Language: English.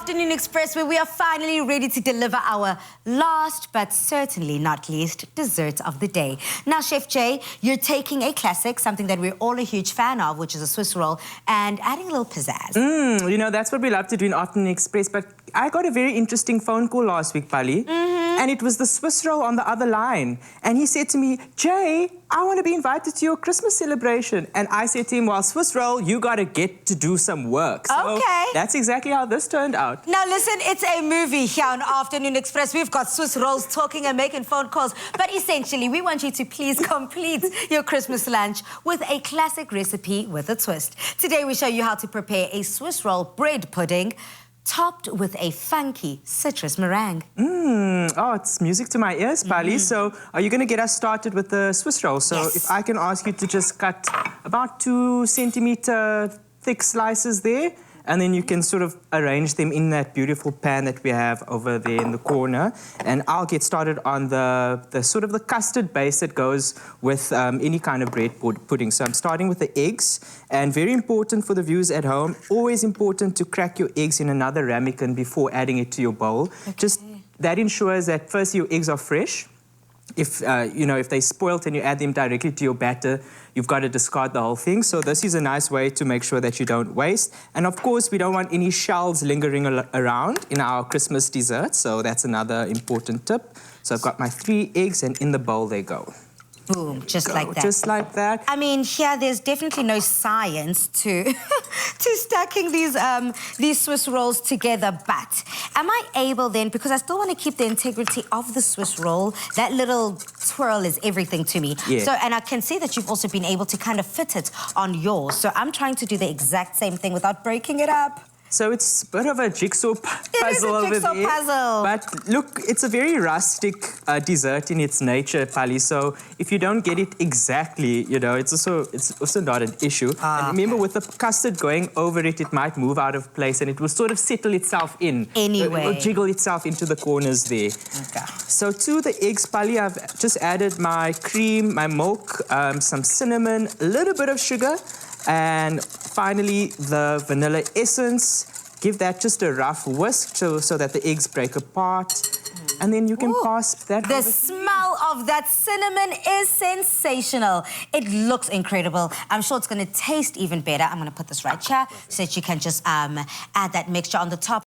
Afternoon Express, where we are finally ready to deliver our last but certainly not least dessert of the day. Now, Chef Jay, you're taking a classic, something that we're all a huge fan of, which is a Swiss roll, and adding a little pizzazz. You know, that's what we love to do in Afternoon Express, but I got a very interesting phone call last week, Pali, and it was the Swiss roll on the other line. And he said to me, Jay, I want to be invited to your Christmas celebration. And I said to him, well, Swiss roll, you got to get to do some work. So okay. That's exactly how this turned out. Now, listen, it's a movie here on Afternoon Express. We've got Swiss rolls talking and making phone calls. But essentially, we want you to please complete your Christmas lunch with a classic recipe with a twist. Today, we show you how to prepare a Swiss roll bread pudding topped with a funky citrus meringue. Oh, it's music to my ears, Pali. So are you going to get us started with the Swiss roll? So Yes. if I can ask you to just cut about 2-centimeter thick slices there, and then you can sort of arrange them in that beautiful pan that we have over there in the corner. And I'll get started on the sort of the custard base that goes with any kind of bread pudding. So I'm starting with the eggs. And very important for the viewers at home, always important to crack your eggs in another ramekin before adding it to your bowl. Okay. Just that ensures that first your eggs are fresh. If if they're spoiled and you add them directly to your batter, you've got to discard the whole thing. So this is a nice way to make sure that you don't waste. And of course, we don't want any shells lingering around in our Christmas dessert. So that's another important tip. So I've got my 3 eggs, and in the bowl they go. Boom, just like that. Just like that. I mean, here there's definitely no science to to stacking these Swiss rolls together, but am I able then, because I still want to keep the integrity of the Swiss roll, that little twirl is everything to me. Yeah. So, and I can see that you've also been able to kind of fit it on yours. So I'm trying to do the exact same thing without breaking it up. So it's a bit of a jigsaw puzzle It is a over jigsaw there. puzzle. But look, it's a very rustic dessert in its nature, Pali. So if you don't get it exactly, it's also not an issue. And remember, with the custard going over it, it might move out of place and it will sort of settle itself in. Anyway. It will jiggle itself into the corners there. Okay. So to the eggs, Pali, I've just added my cream, my milk, some cinnamon, a little bit of sugar, and finally the vanilla essence. Give that just a rough whisk so that the eggs break apart. And then you can pass that. The smell of that cinnamon is sensational. It looks incredible. I'm sure it's going to taste even better. I'm going to put this right here so that you can just add that mixture on the top.